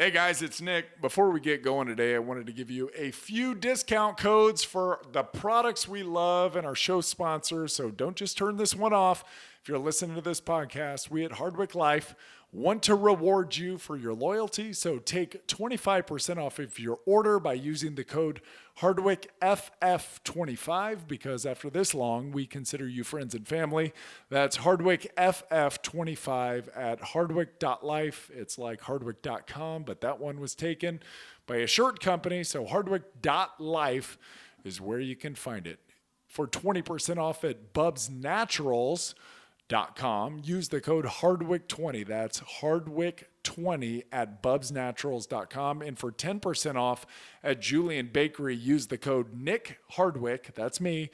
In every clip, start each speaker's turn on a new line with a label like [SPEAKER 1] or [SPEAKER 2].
[SPEAKER 1] Hey guys, it's Nick. Before we get going today, I wanted to give you a few discount codes for the products we love and our show sponsors. So don't just turn this one off. If you're listening to this podcast, we at Hardwick Life want to reward you for your loyalty. So take 25% off of your order by using the code HardwickFF25, because after this long, we consider you friends and family. That's HardwickFF25 at hardwick.life. It's like hardwick.com, but that one was taken by a shirt company. So hardwick.life is where you can find it. For 20% off at bubsnaturals.com, use the code Hardwick20. That's Hardwick20 at bubsnaturals.com. And for 10% off at Julian Bakery, use the code Nick Hardwick, that's me,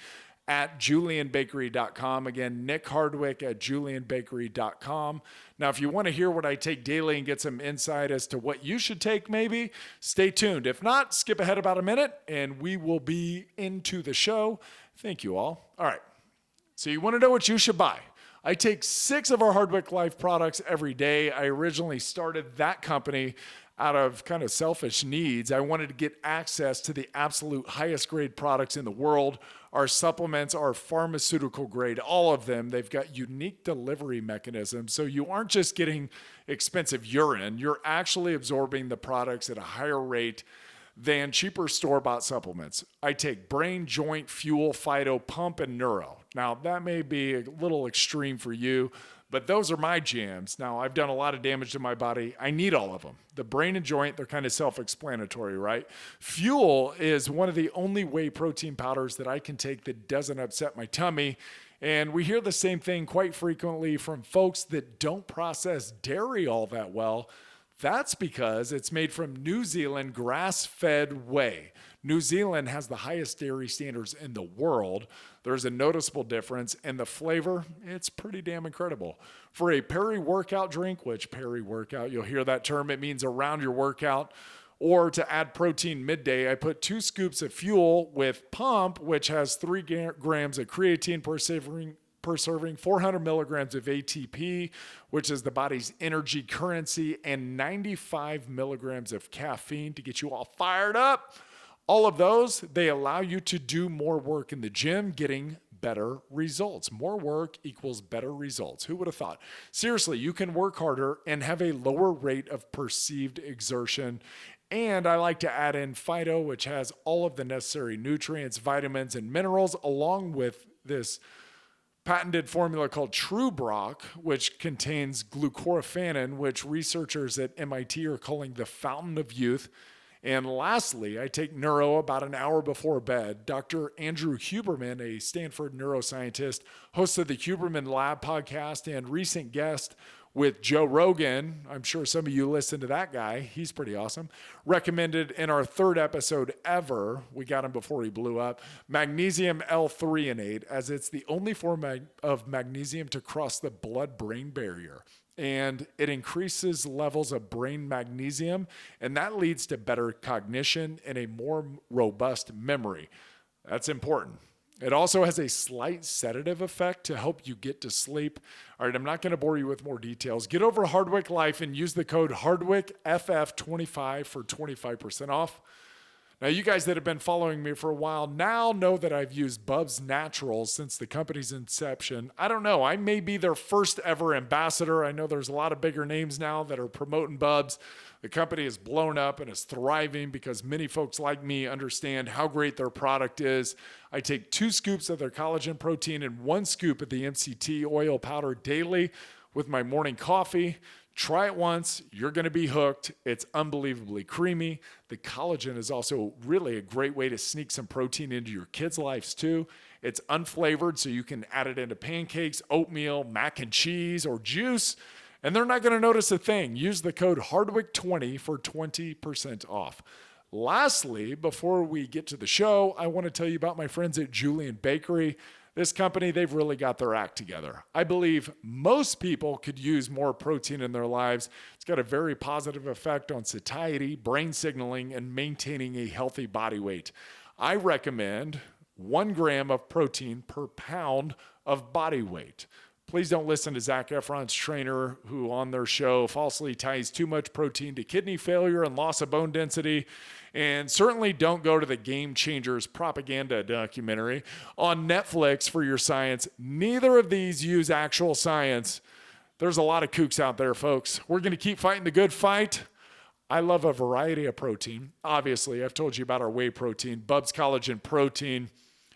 [SPEAKER 1] at julianbakery.com. Again, Nick Hardwick at julianbakery.com. Now, if you want to hear what I take daily and get some insight as to what you should take, maybe stay tuned. If not, skip ahead about a minute and we will be into the show. Thank you all. All right. So you want to know what you should buy. I take 6 of our Hardwick Life products every day. I originally started that company out of kind of selfish needs. I wanted to get access to the absolute highest grade products in the world. Our supplements are pharmaceutical grade, all of them. They've got unique delivery mechanisms. So you aren't just getting expensive urine, you're actually absorbing the products at a higher rate than cheaper store-bought supplements. I take brain, joint, fuel, phyto, pump, and neuro. Now, that may be a little extreme for you, but those are my jams. Now, I've done a lot of damage to my body. I need all of them. The brain and joint, they're kind of self-explanatory, right? Fuel is one of the only whey protein powders that I can take that doesn't upset my tummy. And we hear the same thing quite frequently from folks that don't process dairy all that well. That's because it's made from New Zealand grass-fed whey. New Zealand has the highest dairy standards in the world. There's a noticeable difference, and the flavor, it's pretty damn incredible. For a peri-workout drink, which peri-workout, you'll hear that term, it means around your workout, or to add protein midday, I put 2 scoops of fuel with pump, which has 3 grams of creatine per serving, 400 milligrams of ATP, which is the body's energy currency, and 95 milligrams of caffeine to get you all fired up. All of those, they allow you to do more work in the gym, getting better results. More work equals better results. Who would have thought? Seriously, you can work harder and have a lower rate of perceived exertion. And I like to add in phyto, which has all of the necessary nutrients, vitamins, and minerals, along with this patented formula called TrueBrock, which contains glucoraphanin, which researchers at MIT are calling the fountain of youth. And lastly, I take neuro about an hour before bed. Dr. Andrew Huberman, a Stanford neuroscientist, host of the Huberman Lab podcast and recent guest with Joe Rogan. I'm sure some of you listen to that guy. He's pretty awesome. Recommended in our 3rd episode ever, we got him before he blew up, magnesium L-threonate, as it's the only form of magnesium to cross the blood-brain barrier. And it increases levels of brain magnesium, and that leads to better cognition and a more robust memory. That's important. It also has a slight sedative effect to help you get to sleep. All right, I'm not going to bore you with more details. Get over to Hardwick Life and use the code HardwickFF25 for 25% off. Now, you guys that have been following me for a while now know that I've used Bubs Naturals since the company's inception. I don't know. I may be their first ever ambassador. I know there's a lot of bigger names now that are promoting Bubs. The company is blown up and is thriving because many folks like me understand how great their product is. I take 2 scoops of their collagen protein and 1 scoop of the MCT oil powder daily with my morning coffee. Try it once, you're going to be hooked. It's unbelievably creamy. The collagen is also really a great way to sneak some protein into your kids' lives too. It's unflavored, so you can add it into pancakes, oatmeal, mac and cheese, or juice, and they're not going to notice a thing. Use the code Hardwick20 for 20% off. Lastly, before we get to the show, I want to tell you about my friends at Julian Bakery. This company, they've really got their act together. I believe most people could use more protein in their lives. It's got a very positive effect on satiety, brain signaling, and maintaining a healthy body weight. I recommend 1 gram of protein per pound of body weight. Please don't listen to Zac Efron's trainer, who on their show falsely ties too much protein to kidney failure and loss of bone density. And certainly don't go to the Game Changers propaganda documentary on Netflix for your science. Neither of these use actual science. There's a lot of kooks out there, folks. We're going to keep fighting the good fight. I love a variety of protein. Obviously, I've told you about our whey protein, Bubs Collagen Protein.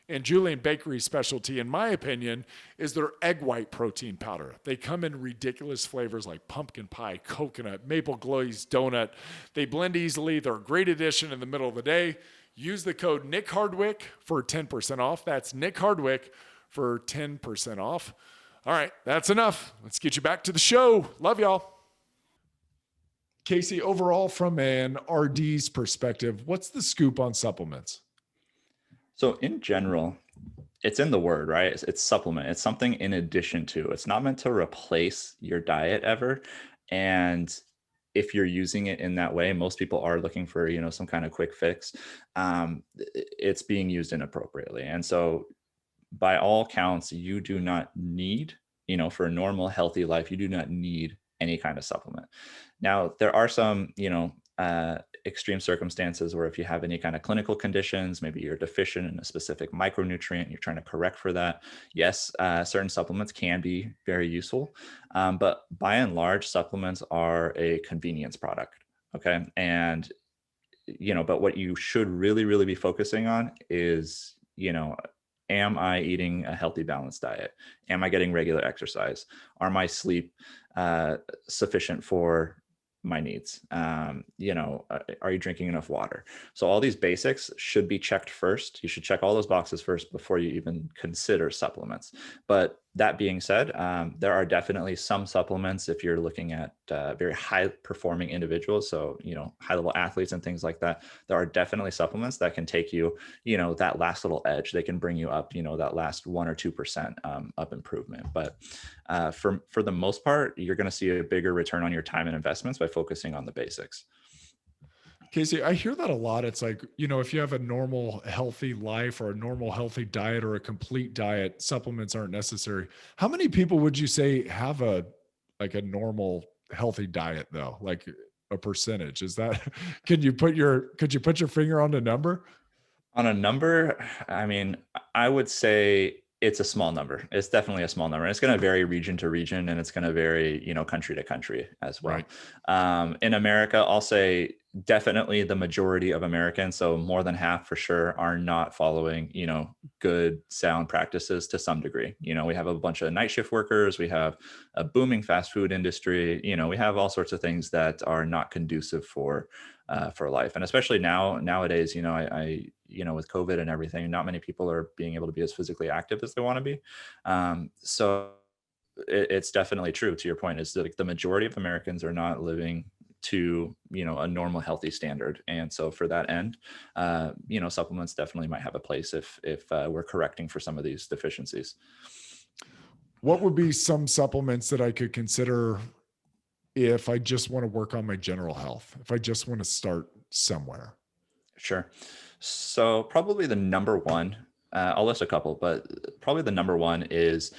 [SPEAKER 1] And Julian Bakery's specialty, in my opinion, is their egg white protein powder. They come in ridiculous flavors like pumpkin pie, coconut, maple glazed donut. They blend easily. They're a great addition in the middle of the day. Use the code Nick Hardwick for 10% off. That's Nick Hardwick for 10% off. All right, that's enough. Let's get you back to the show. Love y'all. Casey, overall, from an RD's perspective, what's the scoop on supplements?
[SPEAKER 2] So in general, it's in the word, right? It's supplement. It's something in addition to. It's not meant to replace your diet ever. And if you're using it in that way, most people are looking for, some kind of quick fix. It's being used inappropriately. And so by all counts, you do not need, for a normal, healthy life, you do not need any kind of supplement. Now, there are some, extreme circumstances where if you have any kind of clinical conditions, maybe you're deficient in a specific micronutrient, you're trying to correct for that. Yes, certain supplements can be very useful, but by and large, supplements are a convenience product. Okay. And, but what you should really, really be focusing on is, am I eating a healthy, balanced diet? Am I getting regular exercise? Are my sleep sufficient for my needs? Are you drinking enough water? So all these basics should be checked first. You should check all those boxes first before you even consider supplements. But that being said, there are definitely some supplements if you're looking at very high performing individuals. So, high level athletes and things like that. There are definitely supplements that can take you, that last little edge. They can bring you up, that last 1 or 2% up improvement. But for the most part, you're going to see a bigger return on your time and investments by focusing on the basics.
[SPEAKER 1] Casey, I hear that a lot. It's like, if you have a normal healthy life or a normal healthy diet or a complete diet, supplements aren't necessary. How many people would you say have a normal healthy diet though? Like a percentage? Is that, could you put your finger on a number?
[SPEAKER 2] On a number, I mean, I would say it's a small number. It's definitely a small number. It's going to vary region to region, and it's going to vary, country to country as well. Right. In America, I'll say definitely the majority of Americans, so more than half for sure, are not following, good, sound practices to some degree. We have a bunch of night shift workers. We have a booming fast food industry. We have all sorts of things that are not conducive for life. And especially nowadays, I with COVID and everything, not many people are being able to be as physically active as they want to be. So it's definitely true to your point, is that the majority of Americans are not living to, a normal, healthy standard. And so for that end, supplements definitely might have a place if we're correcting for some of these deficiencies.
[SPEAKER 1] What would be some supplements that I could consider if I just want to work on my general health, if I just want to start somewhere?
[SPEAKER 2] Sure. So probably the number one, I'll list a couple, but probably the number one is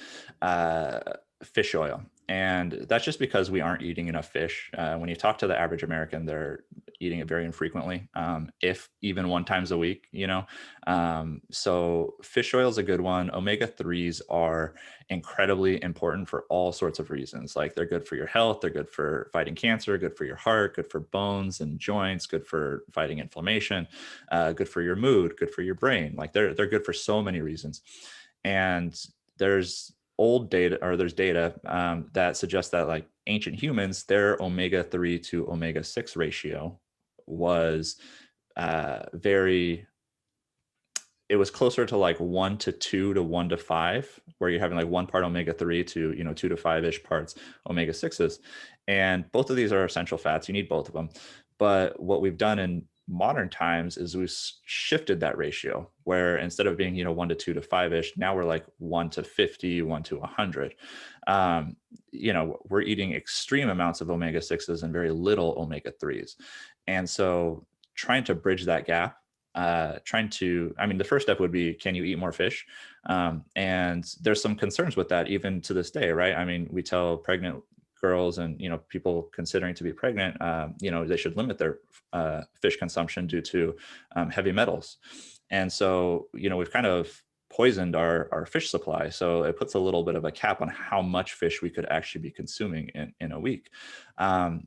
[SPEAKER 2] fish oil. And that's just because we aren't eating enough fish. When you talk to the average American, they're eating it very infrequently, if even 1 time a week, So fish oil is a good one. Omega-3s are incredibly important for all sorts of reasons. Like they're good for your health. They're good for fighting cancer, good for your heart, good for bones and joints, good for fighting inflammation, good for your mood, good for your brain. Like they're good for so many reasons. And there's data that suggests that like ancient humans, their omega-3 to omega-6 ratio was it was closer to like 1 to 2 to 1 to 5, where you're having like 1 part omega-3 to 2 to 5-ish parts omega-6s. And both of these are essential fats. You need both of them. But what we've done in modern times is we've shifted that ratio, where instead of being 1 to 2 to 5-ish, now we're like 1 to 50, 1 to 100. We're eating extreme amounts of omega-6s and very little omega-3s. And so trying to bridge that gap trying to, I mean, the first step would be, can you eat more fish? And there's some concerns with that even to this day, right? I mean, we tell pregnant girls and, people considering to be pregnant, they should limit their fish consumption due to heavy metals. And so, we've kind of poisoned our fish supply. So it puts a little bit of a cap on how much fish we could actually be consuming in a week. Um,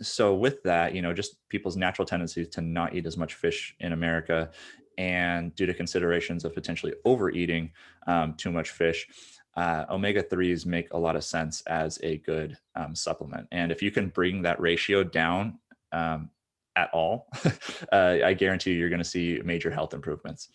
[SPEAKER 2] so with that, just people's natural tendency to not eat as much fish in America, and due to considerations of potentially overeating too much fish, omega-3s make a lot of sense as a good supplement. And if you can bring that ratio down at all, I guarantee you're going to see major health improvements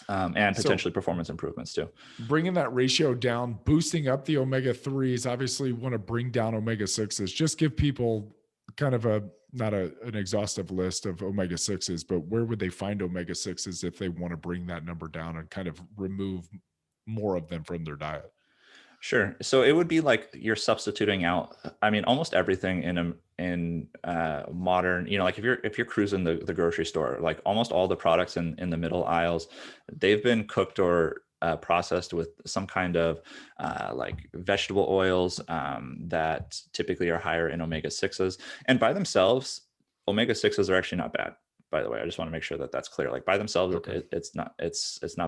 [SPEAKER 2] and
[SPEAKER 1] So
[SPEAKER 2] potentially performance improvements too.
[SPEAKER 1] bringing that ratio down, boosting up the omega 3s, obviously want to bring down omega 6s. Just give people kind of not an exhaustive list of omega 6s, but where would they find omega 6s if they want to bring that number down and kind of remove more of them from their diet?
[SPEAKER 2] Sure. So it would be like you're substituting out. I mean, almost everything in modern, like if you're cruising the grocery store, like almost all the products in the middle aisles, they've been cooked or processed with some kind of like vegetable oils that typically are higher in omega sixes, and by themselves, omega sixes are actually not bad. By the way, I just want to make sure that that's clear. Like by themselves,
[SPEAKER 1] Okay.
[SPEAKER 2] it's not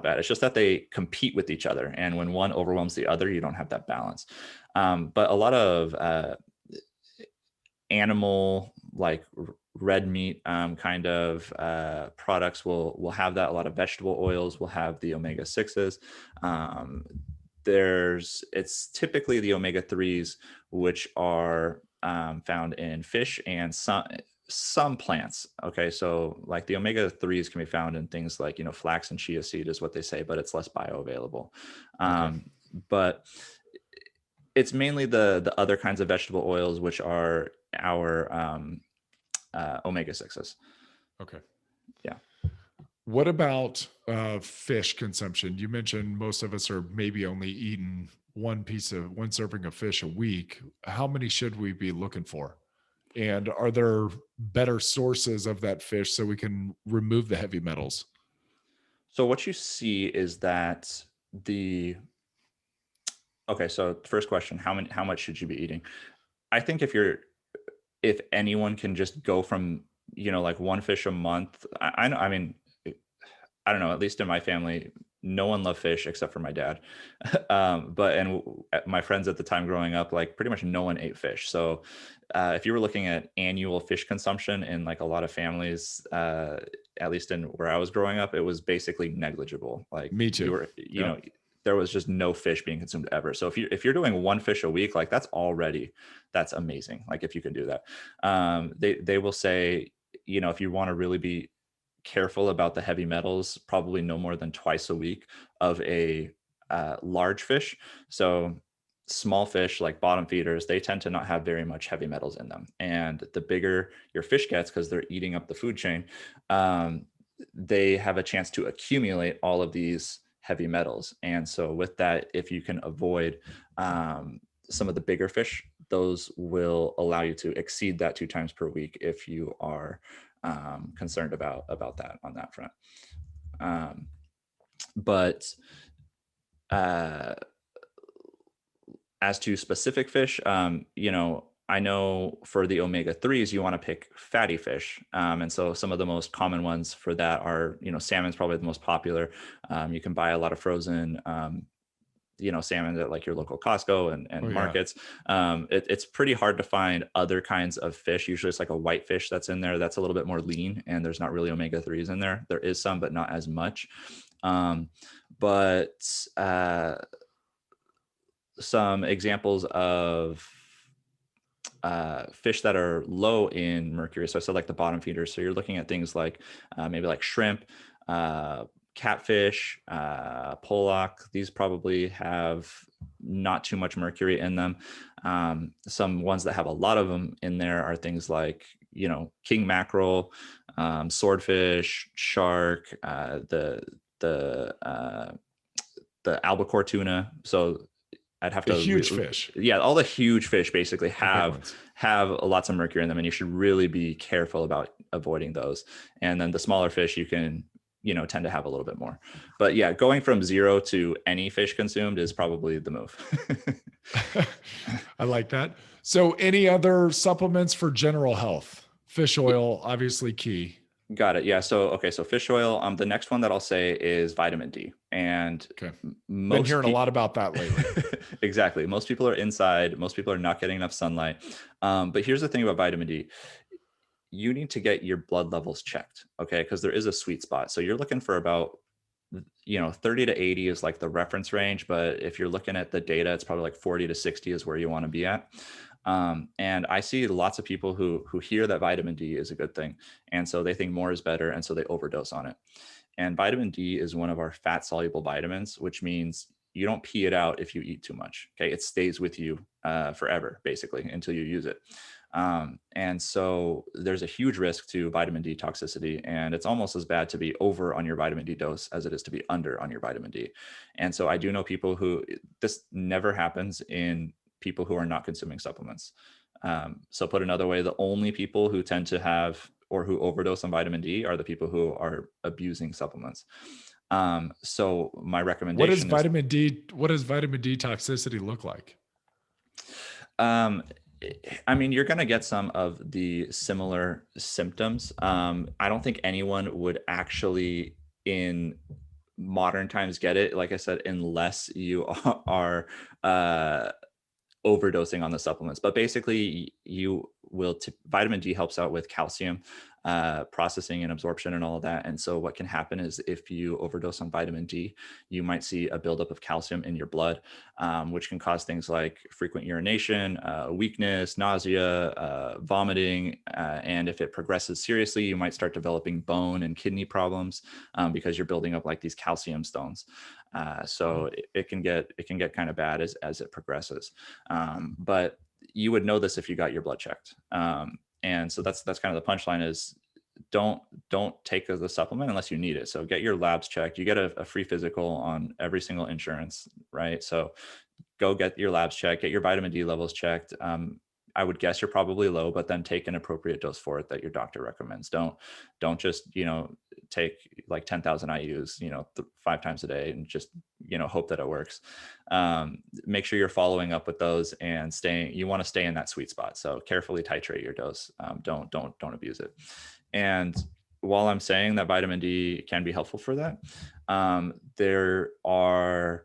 [SPEAKER 2] bad. It's just that they compete with each other, and when one overwhelms the other, you don't have that balance. But a lot of animal like red meat kind of products will have that. A lot of vegetable oils will have the omega sixes. Um, it's typically the omega threes, which are found in fish and some plants. Okay, so like the omega threes can be found in things like flax and chia seed is what they say, but it's less bioavailable.
[SPEAKER 1] Okay.
[SPEAKER 2] But it's mainly the other kinds of vegetable oils, which are our omega sixes.
[SPEAKER 1] Okay.
[SPEAKER 2] Yeah.
[SPEAKER 1] What about fish consumption? You mentioned most of us are maybe only eating one serving of fish a week. How many should we be looking for? And are there better sources of that fish so we can remove the heavy metals?
[SPEAKER 2] So what you see is that the okay. So first question: how much should you be eating? I think if anyone can just go from like one fish a month, I mean, I don't know, at least in my family, no one loved fish except for my dad. My friends at the time growing up, like pretty much no one ate fish. So if you were looking at annual fish consumption in like a lot of families, at least in where I was growing up, it was basically negligible. Like
[SPEAKER 1] Me
[SPEAKER 2] you
[SPEAKER 1] too.
[SPEAKER 2] were,
[SPEAKER 1] Yep.
[SPEAKER 2] there was just no fish being consumed ever. So if you're doing one fish a week, like that's amazing. Like if you can do that, they will say, if you want to really be careful about the heavy metals, probably no more than twice a week of a large fish. So small fish like bottom feeders, they tend to not have very much heavy metals in them. And the bigger your fish gets, because they're eating up the food chain, um, they have a chance to accumulate all of these heavy metals. And so with that, if you can avoid some of the bigger fish, those will allow you to exceed that 2 times per week if you are concerned about that on that front. Um, but uh, as to specific fish, I know for the omega threes, you want to pick fatty fish, and so some of the most common ones for that are, salmon's probably the most popular. You can buy a lot of frozen salmon at like your local Costco and
[SPEAKER 1] Oh yeah.
[SPEAKER 2] markets. It's pretty hard to find other kinds of fish. Usually it's like a white fish that's in there that's a little bit more lean, and there's not really omega 3s in there. There is some, but not as much. Um, but some examples of fish that are low in mercury. So I said like the bottom feeders. So you're looking at things like maybe like shrimp, uh, catfish, pollock. These probably have not too much mercury in them. Some ones that have a lot of them in there are things like, king mackerel, swordfish, shark, the albacore tuna. So I'd have
[SPEAKER 1] The
[SPEAKER 2] to,
[SPEAKER 1] huge fish,
[SPEAKER 2] yeah, all the huge fish basically
[SPEAKER 1] the big ones.
[SPEAKER 2] have lots of mercury in them, and you should really be careful about avoiding those. And then the smaller fish, you can, tend to have a little bit more. But yeah, going from zero to any fish consumed is probably the move.
[SPEAKER 1] I like that. So, any other supplements for general health? Fish oil, obviously key.
[SPEAKER 2] Got it. Yeah. So, okay. So fish oil. The next one that I'll say is vitamin D, and
[SPEAKER 1] Okay. Been
[SPEAKER 2] most
[SPEAKER 1] hearing a
[SPEAKER 2] people,
[SPEAKER 1] lot about that lately.
[SPEAKER 2] exactly. Most people are inside. Most people are not getting enough sunlight. But here's the thing about vitamin D: you need to get your blood levels checked, okay? Because there is a sweet spot. So you're looking for about 30 to 80 is like the reference range, but if you're looking at the data, it's probably like 40 to 60 is where you want to be at. And I see lots of people who hear that vitamin D is a good thing, and so they think more is better, and so they overdose on it. And vitamin D is one of our fat soluble vitamins, which means you don't pee it out if you eat too much. Okay, it stays with you forever, basically, until you use it. And so there's a huge risk to vitamin D toxicity, and it's almost as bad to be over on your vitamin D dose as it is to be under on your vitamin D. And so I do know people who this never happens in people who are not consuming supplements. So put another way, the only people who tend to have or who overdose on vitamin D are the people who are abusing supplements. So my recommendation is,
[SPEAKER 1] What does vitamin D toxicity look like?
[SPEAKER 2] um, I mean, you're going to get some of the similar symptoms. I don't think anyone would actually in modern times get it, like I said, unless you are uh, overdosing on the supplements. But basically, you will vitamin D helps out with calcium processing and absorption and all of that. And so what can happen is if you overdose on vitamin D, you might see a buildup of calcium in your blood, which can cause things like frequent urination, weakness, nausea, vomiting. And if it progresses seriously, you might start developing bone and kidney problems because you're building up like these calcium stones. So it can get kind of bad as it progresses. But you would know this if you got your blood checked. And so that's kind of the punchline is don't take the supplement unless you need it. So get your labs checked. You get a free physical on every single insurance, right? So go get your labs checked, get your vitamin D levels checked. I would guess you're probably low, but then take an appropriate dose for it that your doctor recommends. Don't just, take like 10,000 IUs, 5 times a day and just, hope that it works. Make sure you're following up with those and you want to stay in that sweet spot. So carefully titrate your dose. Don't abuse it. And while I'm saying that vitamin D can be helpful for that, there are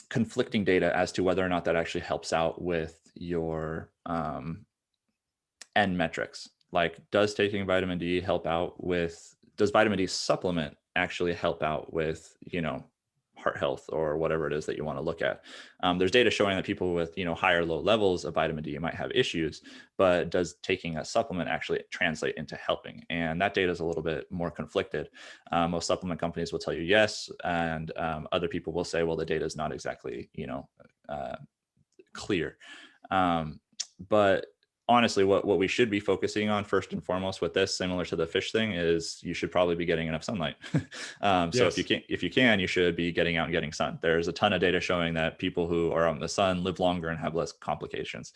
[SPEAKER 2] conflicting data as to whether or not that actually helps out with your end metrics. Like, does taking vitamin D help out with, does vitamin D supplement actually help out with, heart health or whatever it is that you want to look at? There's data showing that people with, higher low levels of vitamin D might have issues, but does taking a supplement actually translate into helping? And that data is a little bit more conflicted. Most supplement companies will tell you yes, and other people will say, well, the data is not exactly, clear. But honestly, what we should be focusing on first and foremost with this, similar to the fish thing, is you should probably be getting enough sunlight. So
[SPEAKER 1] Yes.
[SPEAKER 2] if you can, you should be getting out and getting sun. There's a ton of data showing that people who are out in the sun live longer and have less complications.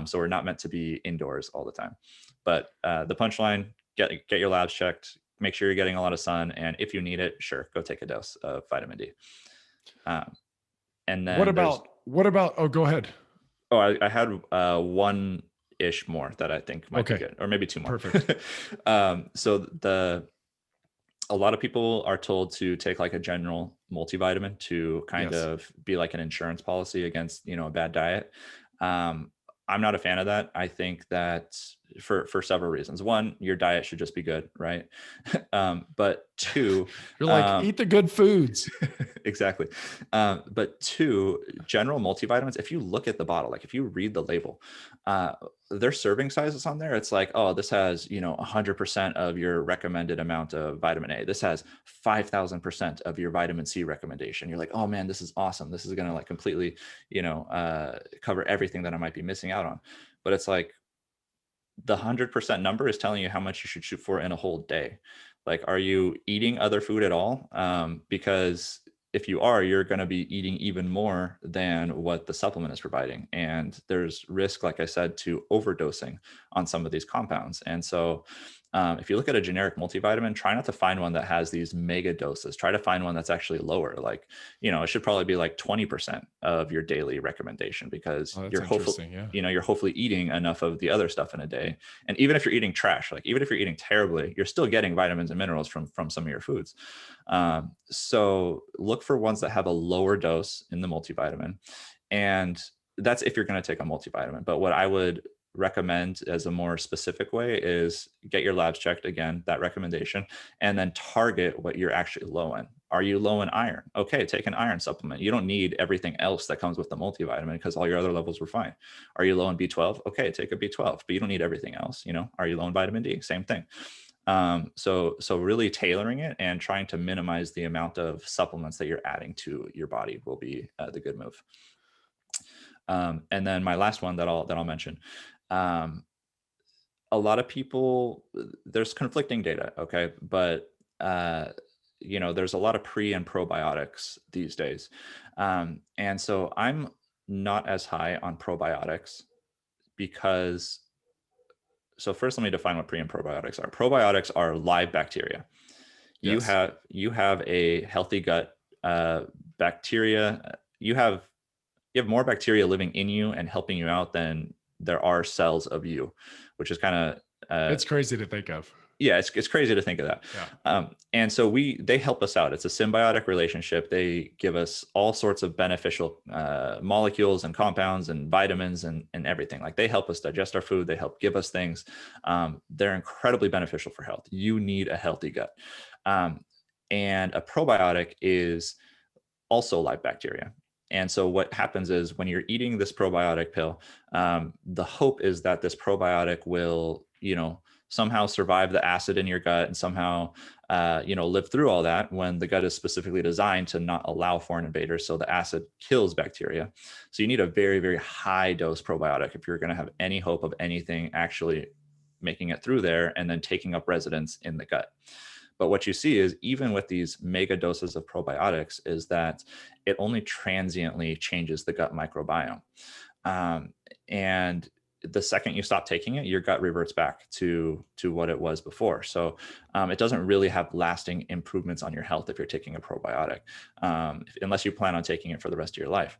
[SPEAKER 2] So we're not meant to be indoors all the time. But the punchline: get your labs checked, make sure you're getting a lot of sun, and if you need it, sure, go take a dose of vitamin D. And then
[SPEAKER 1] Oh, go ahead.
[SPEAKER 2] Oh, I had one ish more that I think might be
[SPEAKER 1] Okay.
[SPEAKER 2] good, or maybe two more.
[SPEAKER 1] Perfect.
[SPEAKER 2] So a lot of people are told to take like a general multivitamin to kind
[SPEAKER 1] Yes.
[SPEAKER 2] of be like an insurance policy against, a bad diet. I'm not a fan of that. I think that for several reasons. One, your diet should just be good, right? But two,
[SPEAKER 1] You're like, eat the good foods.
[SPEAKER 2] exactly. But two, general multivitamins, if you look at the bottle, like if you read the label, their serving sizes on there, it's like, oh, this has, 100% of your recommended amount of vitamin A. This has 5,000% of your vitamin C recommendation. You're like, oh man, this is awesome. This is going to like completely, cover everything that I might be missing out on. But it's like, the 100% number is telling you how much you should shoot for in a whole day. Like, are you eating other food at all? Because if you are, you're going to be eating even more than what the supplement is providing. And there's risk, like I said, to overdosing on some of these compounds. And so if you look at a generic multivitamin, try not to find one that has these mega doses. Try to find one that's actually lower. Like, it should probably be like 20% of your daily recommendation, because
[SPEAKER 1] Oh, that's
[SPEAKER 2] you're hopefully,
[SPEAKER 1] interesting. Yeah.
[SPEAKER 2] you're hopefully eating enough of the other stuff in a day. And even if you're eating trash, like even if you're eating terribly, you're still getting vitamins and minerals from some of your foods. So look for ones that have a lower dose in the multivitamin. And that's if you're going to take a multivitamin. But what I would recommend as a more specific way is get your labs checked, again, that recommendation, and then target what you're actually low in. Are you low in iron? Okay, take an iron supplement. You don't need everything else that comes with the multivitamin, because all your other levels were fine. Are you low in B12? Okay, take a B12, but you don't need everything else. Are you low in vitamin D? Same thing. So really tailoring it and trying to minimize the amount of supplements that you're adding to your body will be the good move. And then my last one that I'll mention, a lot of people, there's conflicting data, okay, but there's a lot of pre and probiotics these days, and so I'm not as high on probiotics because. So first, let me define what pre and probiotics are. Probiotics are live bacteria. You
[SPEAKER 1] Yes.
[SPEAKER 2] have a healthy gut, bacteria. You have more bacteria living in you and helping you out than there are cells of you, which is kind of
[SPEAKER 1] It's crazy to think of.
[SPEAKER 2] yeah, it's crazy to think of that.
[SPEAKER 1] Yeah.
[SPEAKER 2] And so they help us out. It's a symbiotic relationship. They give us all sorts of beneficial molecules and compounds and vitamins and everything. Like, they help us digest our food. They help give us things. They're incredibly beneficial for health. You need a healthy gut. And a probiotic is also live bacteria. And so what happens is, when you're eating this probiotic pill, the hope is that this probiotic will, somehow survive the acid in your gut and somehow, live through all that, when the gut is specifically designed to not allow foreign invaders. So the acid kills bacteria. So you need a very, very high dose probiotic if you're going to have any hope of anything actually making it through there and then taking up residence in the gut. But what you see is, even with these mega doses of probiotics, is that it only transiently changes the gut microbiome. And the second you stop taking it, your gut reverts back to what it was before. So it doesn't really have lasting improvements on your health if you're taking a probiotic, unless you plan on taking it for the rest of your life.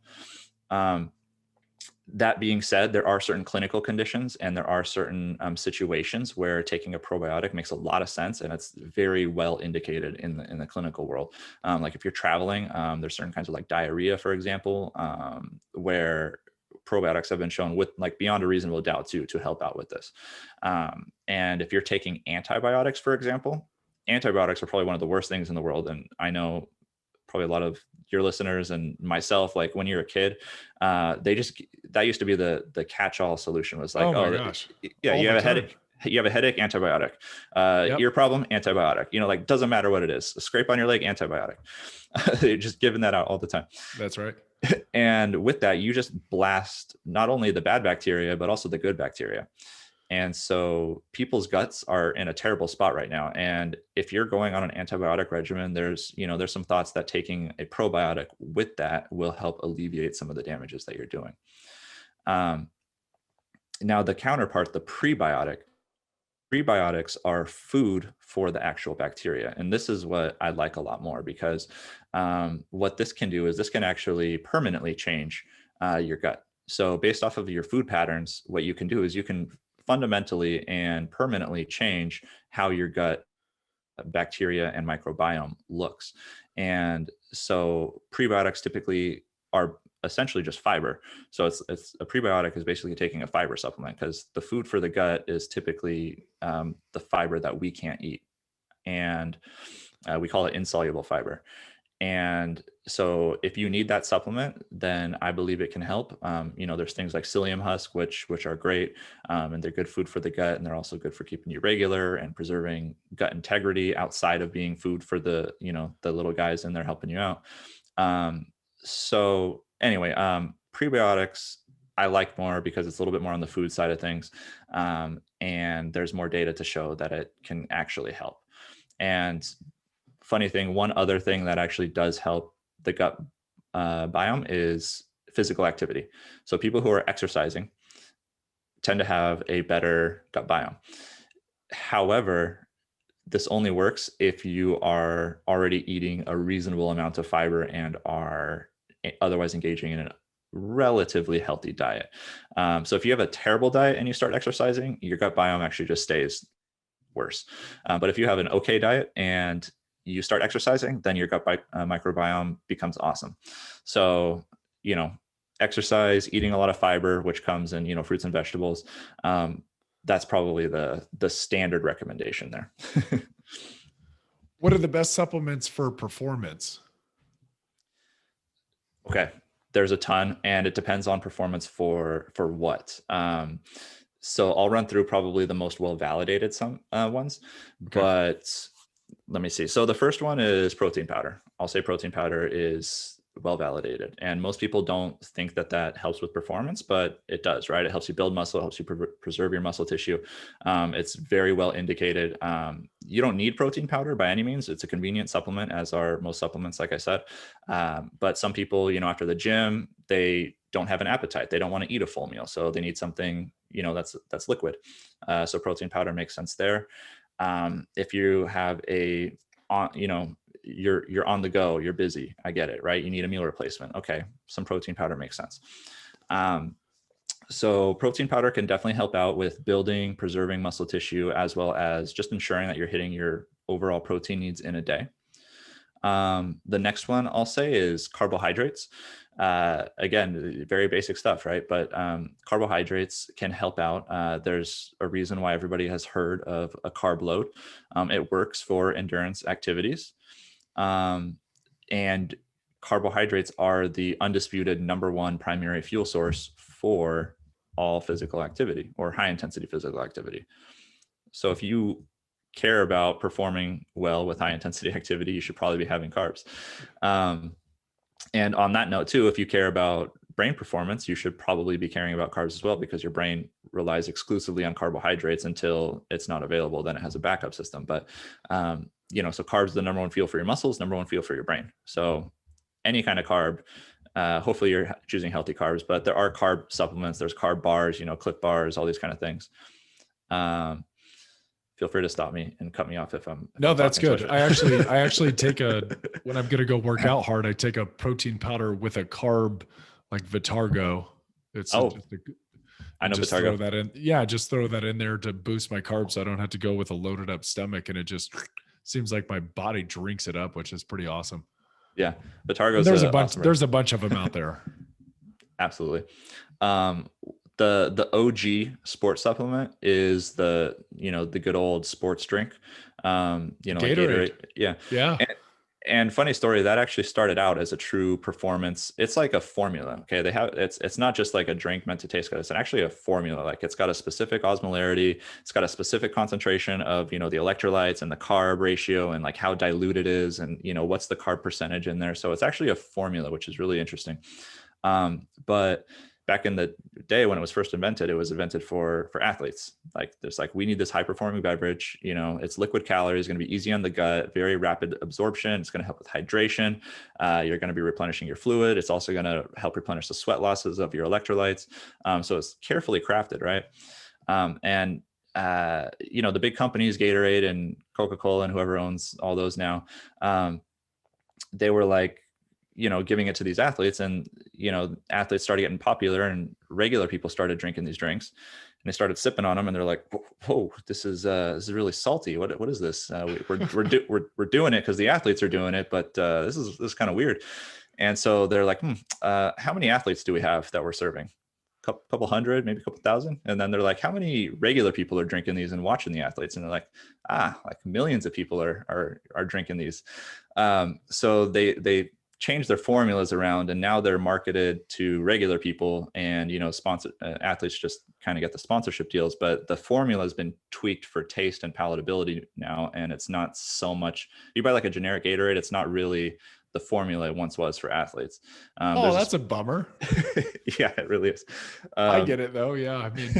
[SPEAKER 2] That being said, there are certain clinical conditions and there are certain situations where taking a probiotic makes a lot of sense, and it's very well indicated in the clinical world. Like if you're traveling, there's certain kinds of, like, diarrhea, for example, where probiotics have been shown, with, like, beyond a reasonable doubt, to help out with this. And if you're taking antibiotics, for example, antibiotics are probably one of the worst things in the world. And I know probably a lot of your listeners and myself, like, when you're a kid, that used to be the catch-all solution, was like,
[SPEAKER 1] Oh my
[SPEAKER 2] oh,
[SPEAKER 1] gosh.
[SPEAKER 2] yeah,
[SPEAKER 1] All
[SPEAKER 2] you
[SPEAKER 1] the
[SPEAKER 2] have a
[SPEAKER 1] time.
[SPEAKER 2] headache. You have a headache, antibiotic.
[SPEAKER 1] Yep.
[SPEAKER 2] Ear problem, antibiotic. Like, doesn't matter what it is. A scrape on your leg, antibiotic. They're just giving that out all the time.
[SPEAKER 1] That's right.
[SPEAKER 2] And with that, you just blast not only the bad bacteria, but also the good bacteria. And so people's guts are in a terrible spot right now. And if you're going on an antibiotic regimen, there's some thoughts that taking a probiotic with that will help alleviate some of the damages that you're doing. Now, the counterpart, the prebiotics are food for the actual bacteria. And this is what I like a lot more, because what this can do is, this can actually permanently change your gut. So based off of your food patterns, what you can do is, you can fundamentally and permanently change how your gut bacteria and microbiome looks. And so prebiotics typically are essentially just fiber. So it's a prebiotic is basically taking a fiber supplement, because the food for the gut is typically the fiber that we can't eat, and we call it insoluble fiber. And so if you need that supplement, then I believe it can help. There's things like psyllium husk, which are great, and they're good food for the gut, and they're also good for keeping you regular and preserving gut integrity outside of being food for the little guys in there helping you out. So anyway, prebiotics I like more because it's a little bit more on the food side of things, and there's more data to show that it can actually help. And funny thing, one other thing that actually does help the gut biome is physical activity. So people who are exercising tend to have a better gut biome. However, this only works if you are already eating a reasonable amount of fiber and are otherwise engaging in a relatively healthy diet. So if you have a terrible diet and you start exercising, your gut biome actually just stays worse. But if you have an okay diet and you start exercising, then your gut microbiome becomes awesome. So, exercise, eating a lot of fiber, which comes in, fruits and vegetables. That's probably the standard recommendation there.
[SPEAKER 1] What are the best supplements for performance?
[SPEAKER 2] Okay. There's a ton, and it depends on performance for what. So I'll run through probably the most well-validated ones,
[SPEAKER 1] Okay.
[SPEAKER 2] but let me see. So the first one is protein powder. I'll say protein powder is well-validated, and most people don't think that helps with performance, but it does, right? It helps you build muscle, helps you preserve your muscle tissue. It's very well indicated. You don't need protein powder by any means. It's a convenient supplement, as are most supplements, like I said. But some people, after the gym, they don't have an appetite. They don't want to eat a full meal, so they need something, that's liquid. So protein powder makes sense there. If you have you're on the go, you're busy, I get it, right? You need a meal replacement. Okay, some protein powder makes sense. So protein powder can definitely help out with building, preserving muscle tissue, as well as just ensuring that you're hitting your overall protein needs in a day. The next one I'll say is carbohydrates. Again, very basic stuff, right? But carbohydrates can help out. There's a reason why everybody has heard of a carb load. It works for endurance activities. And carbohydrates are the undisputed number one primary fuel source for all physical activity, or high intensity physical activity. So if you care about performing well with high intensity activity, you should probably be having carbs. And on that note too, if you care about brain performance, you should probably be caring about carbs as well, because your brain relies exclusively on carbohydrates until it's not available. Then it has a backup system. But so carbs, the number one fuel for your muscles, number one fuel for your brain. So any kind of carb, hopefully you're choosing healthy carbs, but there are carb supplements. There's carb bars, Clif bars, all these kind of things. Feel free to stop me and cut me off if I'm.
[SPEAKER 1] No, that's good. I actually take when I'm going to go work out hard, I take a protein powder with a carb like Vitargo.
[SPEAKER 2] I know
[SPEAKER 1] just
[SPEAKER 2] Vitargo.
[SPEAKER 1] throw that in. Yeah. Just throw that in there to boost my carbs. So I don't have to go with a loaded up stomach. And it just seems like my body drinks it up, which is pretty awesome.
[SPEAKER 2] Yeah. Vitargo.
[SPEAKER 1] There's a bunch of them out there.
[SPEAKER 2] Absolutely. The OG sports supplement is the good old sports drink.
[SPEAKER 1] Gatorade. Yeah.
[SPEAKER 2] And funny story, that actually started out as a true performance. It's like a formula. Okay. It's not just like a drink meant to taste good. It's actually a formula. Like, it's got a specific osmolarity. It's got a specific concentration of, the electrolytes and the carb ratio, and like how dilute it is, and, what's the carb percentage in there. So it's actually a formula, which is really interesting. But back in the day when it was first invented, it was invented for athletes. Like, we need this high performing beverage. It's liquid calories, going to be easy on the gut, very rapid absorption. It's going to help with hydration. You're going to be replenishing your fluid. It's also going to help replenish the sweat losses of your electrolytes. So it's carefully crafted, right? The big companies, Gatorade and Coca-Cola and whoever owns all those now, they were like, giving it to these athletes, and, athletes started getting popular, and regular people started drinking these drinks, and they started sipping on them, and they're like, whoa, this is really salty. What is this? We're doing it because the athletes are doing it, but this is kind of weird. And so they're like, how many athletes do we have that we're serving? Couple hundred, maybe a couple thousand. And then they're like, how many regular people are drinking these and watching the athletes? And they're like, like millions of people are drinking these. So they changed their formulas around, and now they're marketed to regular people, and sponsor athletes just kind of get the sponsorship deals, but the formula has been tweaked for taste and palatability now, and it's not so much, you buy like a generic Gatorade, it's not really the formula it once was for athletes.
[SPEAKER 1] That's a bummer.
[SPEAKER 2] Yeah, it really is.
[SPEAKER 1] I get it though. Yeah. I mean,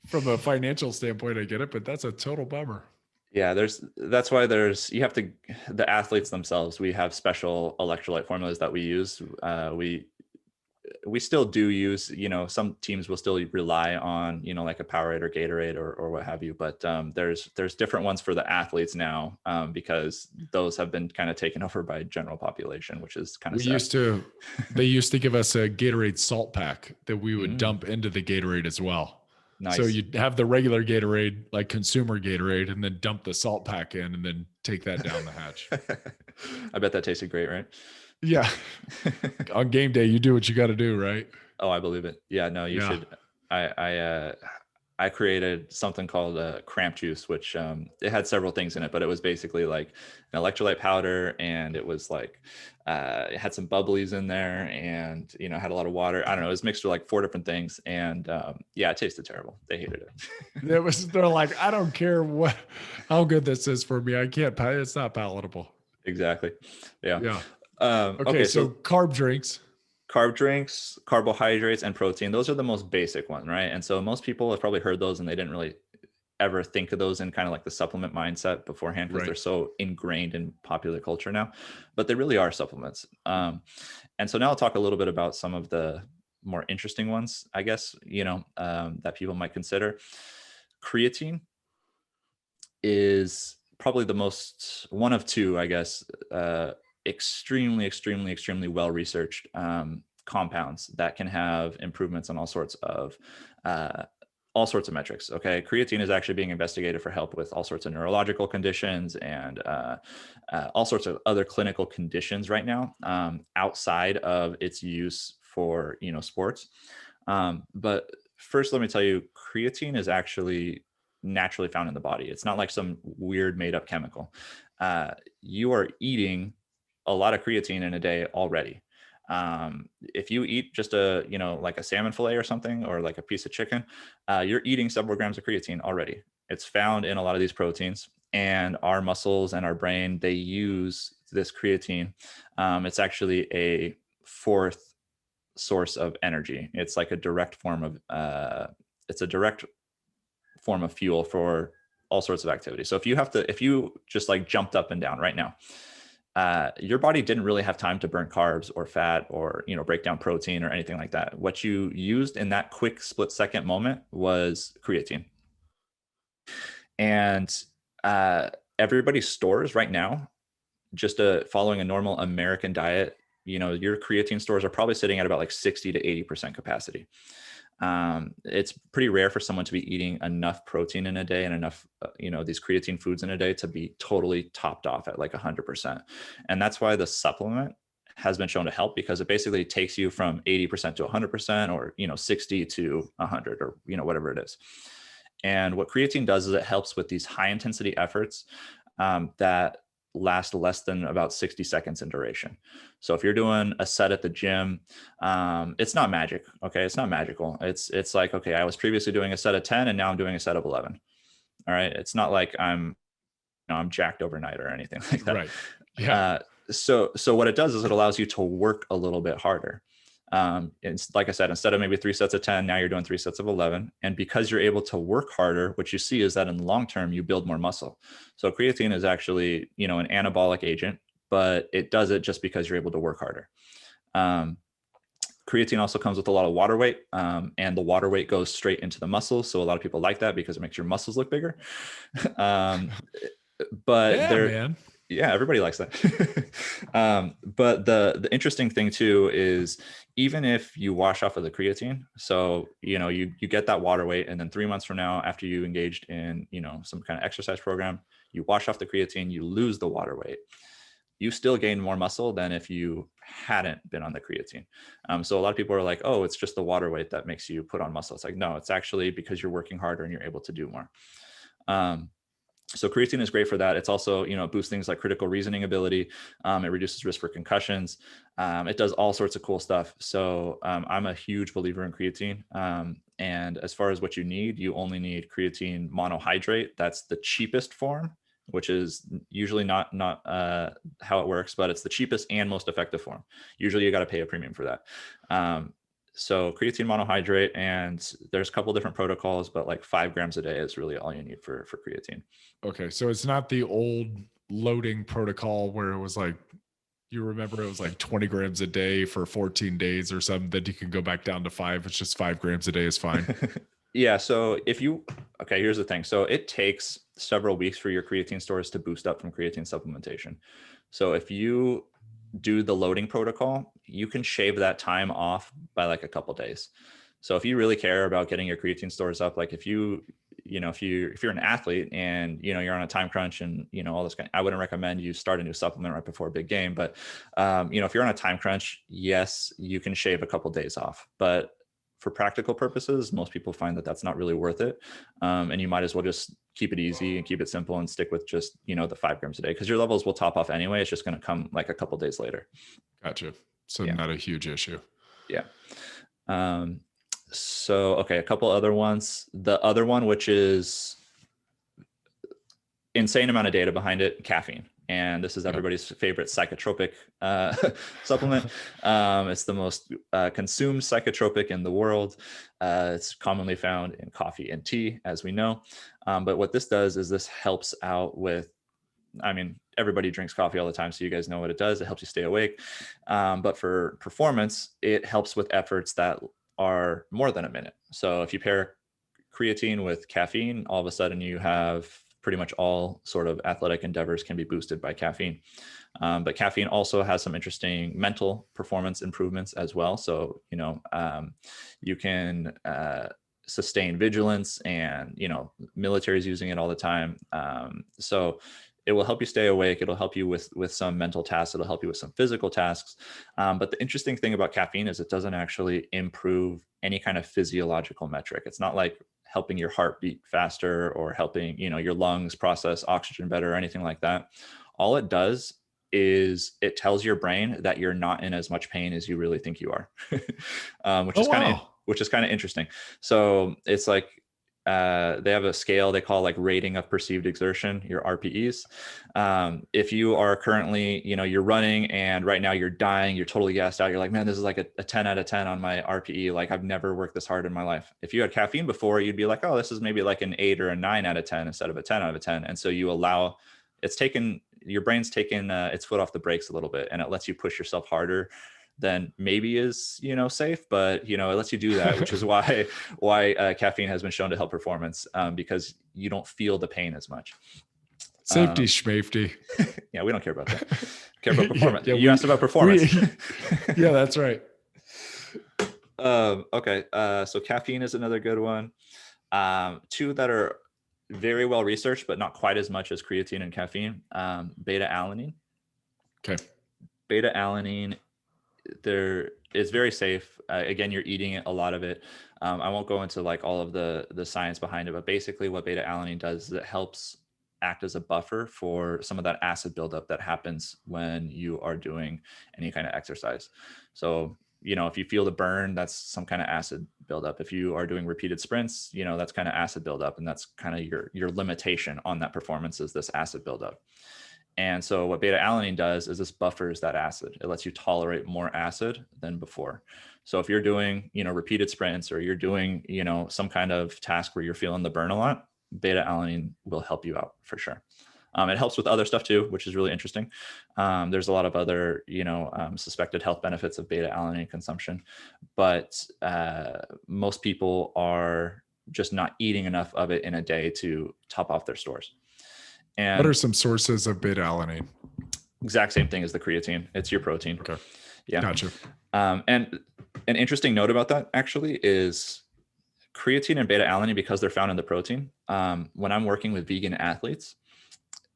[SPEAKER 1] from a financial standpoint, I get it, but that's a total bummer.
[SPEAKER 2] Yeah, that's why you have to, the athletes themselves, we have special electrolyte formulas that we use. We still do use, some teams will still rely on, like a Powerade or Gatorade or what have you. But there's different ones for the athletes now, because those have been kind of taken over by general population, which is kind of
[SPEAKER 1] We
[SPEAKER 2] sad.
[SPEAKER 1] used to, they used to give us a Gatorade salt pack that we would
[SPEAKER 2] Mm,
[SPEAKER 1] dump into the Gatorade as well. So
[SPEAKER 2] nice.
[SPEAKER 1] you'd have the regular Gatorade, like consumer Gatorade, and then dump the salt pack in and then take that down the hatch.
[SPEAKER 2] I bet that tasted great, right?
[SPEAKER 1] Yeah. On game day, you do what you got to do, right?
[SPEAKER 2] Oh, I believe it. Yeah, no, you
[SPEAKER 1] Yeah.
[SPEAKER 2] should. I created something called cramp juice, which it had several things in it, but it was basically like an electrolyte powder, and it was like it had some bubblies in there, and had a lot of water. I don't know. It was mixed with like 4 different things, and yeah, it tasted terrible. They hated it.
[SPEAKER 1] They're like, I don't care how good this is for me. I can't pay. It's not palatable.
[SPEAKER 2] Exactly. Yeah.
[SPEAKER 1] Yeah. Okay.
[SPEAKER 2] Okay,
[SPEAKER 1] So
[SPEAKER 2] so
[SPEAKER 1] carb drinks.
[SPEAKER 2] carb drinks, carbohydrates, and protein. Those are the most basic ones, right? And so most people have probably heard those, and they didn't really ever think of those in kind of like the supplement mindset beforehand, because they're
[SPEAKER 1] Right.
[SPEAKER 2] so ingrained in popular culture now. But they really are supplements. And so now I'll talk a little bit about some of the more interesting ones, I guess, that people might consider. Creatine is probably the most, one of two, I guess, extremely, extremely, extremely well researched compounds that can have improvements on uh, all sorts of metrics. Okay, creatine is actually being investigated for help with all sorts of neurological conditions and all sorts of other clinical conditions right now, outside of its use for sports. But first, let me tell you, creatine is actually naturally found in the body. It's not like some weird made up chemical. You are eating a lot of creatine in a day already. If you eat just like a salmon fillet or something, or like a piece of chicken, you're eating several grams of creatine already. It's found in a lot of these proteins, and our muscles and our brain, they use this creatine. It's actually a fourth source of energy. It's like a direct form of it's a direct form of fuel for all sorts of activity. So if you just like jumped up and down right now, your body didn't really have time to burn carbs or fat or break down protein or anything like that. What you used in that quick split-second moment was creatine. And everybody's stores right now, just following a normal American diet, your creatine stores are probably sitting at about like 60 to 80% capacity. It's pretty rare for someone to be eating enough protein in a day and enough, these creatine foods in a day to be totally topped off at like 100%. And that's why the supplement has been shown to help, because it basically takes you from 80% to 100%, or 60 to 100, or whatever it is. And what creatine does is it helps with these high intensity efforts that last less than about 60 seconds in duration. So if you're doing a set at the gym, it's not magic. Okay. It's not magical. It's like, okay, I was previously doing a set of 10 and now I'm doing a set of 11. All right. It's not like I'm jacked overnight or anything like that.
[SPEAKER 1] Right. Yeah.
[SPEAKER 2] Uh, so what it does is it allows you to work a little bit harder. It's like I said, instead of maybe 3 sets of 10, now you're doing 3 sets of 11. And because you're able to work harder, what you see is that in the long term, you build more muscle. So creatine is actually, an anabolic agent, but it does it just because you're able to work harder. Creatine also comes with a lot of water weight, and the water weight goes straight into the muscles. So a lot of people like that because it makes your muscles look bigger. um, but
[SPEAKER 1] Yeah,
[SPEAKER 2] there,
[SPEAKER 1] man.
[SPEAKER 2] yeah, everybody likes that. But the interesting thing too is, even if you wash off of the creatine, so you get that water weight, and then 3 months from now, after you engaged in some kind of exercise program, you wash off the creatine, you lose the water weight, you still gain more muscle than if you hadn't been on the creatine. So a lot of people are like, oh, it's just the water weight that makes you put on muscle. It's like, no, it's actually because you're working harder and you're able to do more. So creatine is great for that. It's also, it boosts things like critical reasoning ability. It reduces risk for concussions. It does all sorts of cool stuff. So I'm a huge believer in creatine. And as far as what you need, you only need creatine monohydrate. That's the cheapest form, which is usually not how it works, but it's the cheapest and most effective form. Usually you got to pay a premium for that. So creatine monohydrate, and there's a couple different protocols, but like 5 grams a day is really all you need for creatine.
[SPEAKER 1] Okay. So it's not the old loading protocol where it was like, you remember it was like 20 grams a day for 14 days or something that you can go back down to 5. It's just 5 grams a day is fine.
[SPEAKER 2] Yeah. So okay, here's the thing. So it takes several weeks for your creatine stores to boost up from creatine supplementation. So if you do the loading protocol, you can shave that time off by like a couple days. So if you really care about getting your creatine stores up, like if you're an athlete and you're on a time crunch and all this I wouldn't recommend you start a new supplement right before a big game. But if you're on a time crunch, yes, you can shave a couple days off. But for practical purposes, most people find that that's not really worth it. And you might as well just keep it easy and keep it simple and stick with just, the 5 grams a day, because your levels will top off anyway. It's just going to come like a couple days later.
[SPEAKER 1] Gotcha. So
[SPEAKER 2] Yeah.
[SPEAKER 1] not a huge issue.
[SPEAKER 2] Yeah. So, okay, a couple other ones. The other one, which is insane amount of data behind it, caffeine. And this is everybody's favorite psychotropic supplement. It's the most consumed psychotropic in the world. It's commonly found in coffee and tea, as we know. But what this does is this helps out with, everybody drinks coffee all the time, so you guys know what it does. It helps you stay awake. But for performance, it helps with efforts that are more than a minute. So if you pair creatine with caffeine, all of a sudden you have pretty much all sort of athletic endeavors can be boosted by caffeine. But caffeine also has some interesting mental performance improvements as well. So, you can sustain vigilance, and, military is using it all the time. So it will help you stay awake. It'll help you with some mental tasks. It'll help you with some physical tasks. But the interesting thing about caffeine is it doesn't actually improve any kind of physiological metric. It's not like helping your heart beat faster or helping, your lungs process oxygen better or anything like that. All it does is it tells your brain that you're not in as much pain as you really think you are, which is kind of interesting. So it's like, they have a scale they call like rating of perceived exertion, your RPEs. If you are currently, you're running and right now you're dying, you're totally gassed out. You're like, man, this is like a 10 out of 10 on my RPE. Like I've never worked this hard in my life. If you had caffeine before, you'd be like, oh, this is maybe like an 8 or a 9 out of 10 instead of a 10 out of 10. And so your brain's taken its foot off the brakes a little bit, and it lets you push yourself harder than maybe is, safe, but, it lets you do that, which is why caffeine has been shown to help performance, because you don't feel the pain as much.
[SPEAKER 1] Safety schmafety.
[SPEAKER 2] Yeah, we don't care about that. We care about performance. You asked about performance.
[SPEAKER 1] Yeah, that's right.
[SPEAKER 2] Okay. So caffeine is another good one. Two that are very well researched, but not quite as much as creatine and caffeine. Beta alanine.
[SPEAKER 1] Okay.
[SPEAKER 2] Beta alanine, there is very safe. Again, you're eating a lot of it. I won't go into like all of the science behind it, but basically what beta alanine does is it helps act as a buffer for some of that acid buildup that happens when you are doing any kind of exercise. So, if you feel the burn, that's some kind of acid buildup. If you are doing repeated sprints, that's kind of acid buildup, and that's kind of your limitation on that performance is this acid buildup. And so what beta alanine does is this buffers that acid. It lets you tolerate more acid than before. So if you're doing, repeated sprints, or you're doing, some kind of task where you're feeling the burn a lot, beta alanine will help you out for sure. It helps with other stuff too, which is really interesting. There's a lot of other, suspected health benefits of beta alanine consumption, but most people are just not eating enough of it in a day to top off their stores. And
[SPEAKER 1] what are some sources of beta alanine?
[SPEAKER 2] Exact same thing as the creatine. It's your protein.
[SPEAKER 1] Okay.
[SPEAKER 2] Yeah.
[SPEAKER 1] Gotcha.
[SPEAKER 2] And an interesting note about that actually is creatine and beta alanine, because they're found in the protein. When I'm working with vegan athletes,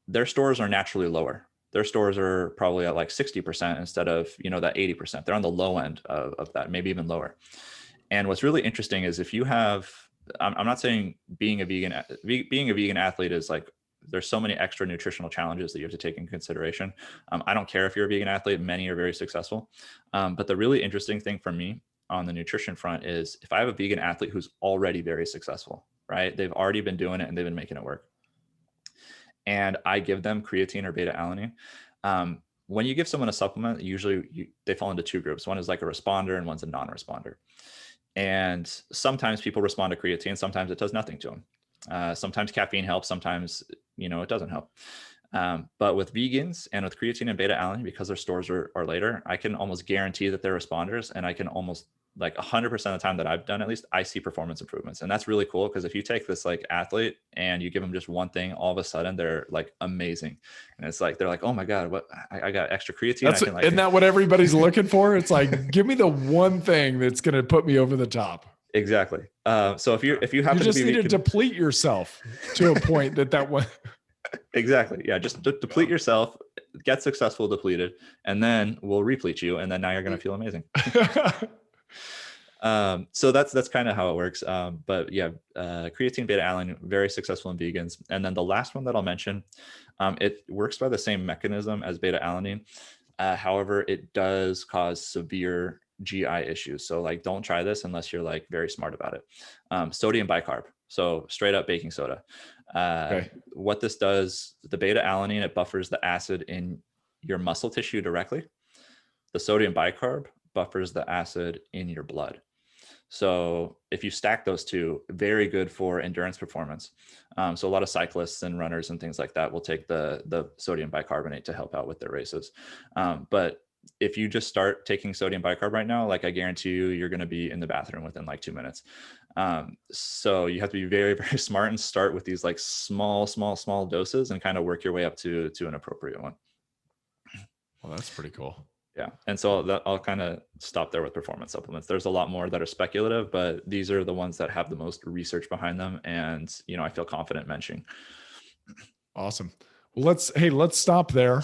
[SPEAKER 2] their stores are naturally lower. Their stores are probably at like 60% instead of, that 80%. They're on the low end of that, maybe even lower. And what's really interesting is if you have, I'm not saying being a vegan athlete is like, there's so many extra nutritional challenges that you have to take in consideration. I don't care if you're a vegan athlete, many are very successful. But the really interesting thing for me on the nutrition front is if I have a vegan athlete who's already very successful, right? They've already been doing it and they've been making it work. And I give them creatine or beta alanine. when you give someone a supplement, usually they fall into two groups. One is like a responder and one's a non-responder. And sometimes people respond to creatine. Sometimes it does nothing to them. Sometimes caffeine helps. Sometimes, it doesn't help. But with vegans and with creatine and beta alanine, because their stores are later, I can almost guarantee that they're responders. And I can almost like 100% of the time that I've done, at least, I see performance improvements. And that's really cool, because if you take this like athlete and you give them just one thing, all of a sudden they're like amazing. And it's like, they're like, oh my God, what, I got extra creatine.
[SPEAKER 1] Isn't that what everybody's looking for? It's like, give me the one thing that's going to put me over the top.
[SPEAKER 2] Exactly. So if you happen
[SPEAKER 1] you just
[SPEAKER 2] to be,
[SPEAKER 1] need to deplete yourself to a point that one.
[SPEAKER 2] Exactly. Yeah. Just deplete yourself, get successful depleted, and then we'll replete you. And then now you're going to feel amazing. So that's kind of how it works. But yeah, creatine, beta alanine, very successful in vegans. And then the last one that I'll mention, it works by the same mechanism as beta alanine. However, it does cause severe GI issues. So like, don't try this unless you're like very smart about it. Sodium bicarb. So straight up baking soda.
[SPEAKER 1] Okay.
[SPEAKER 2] What this does, the beta alanine, it buffers the acid in your muscle tissue directly. The sodium bicarb buffers the acid in your blood. So if you stack those two, very good for endurance performance. So a lot of cyclists and runners and things like that will take the sodium bicarbonate to help out with their races. But if you just start taking sodium bicarb right now, like I guarantee you're going to be in the bathroom within like 2 minutes. So you have to be very, very smart and start with these like small doses and kind of work your way up to an appropriate one.
[SPEAKER 1] Well, that's pretty cool.
[SPEAKER 2] Yeah. And so I'll kind of stop there with performance supplements. There's a lot more that are speculative, but these are the ones that have the most research behind them. And, I feel confident mentioning.
[SPEAKER 1] Awesome. Well, let's stop there.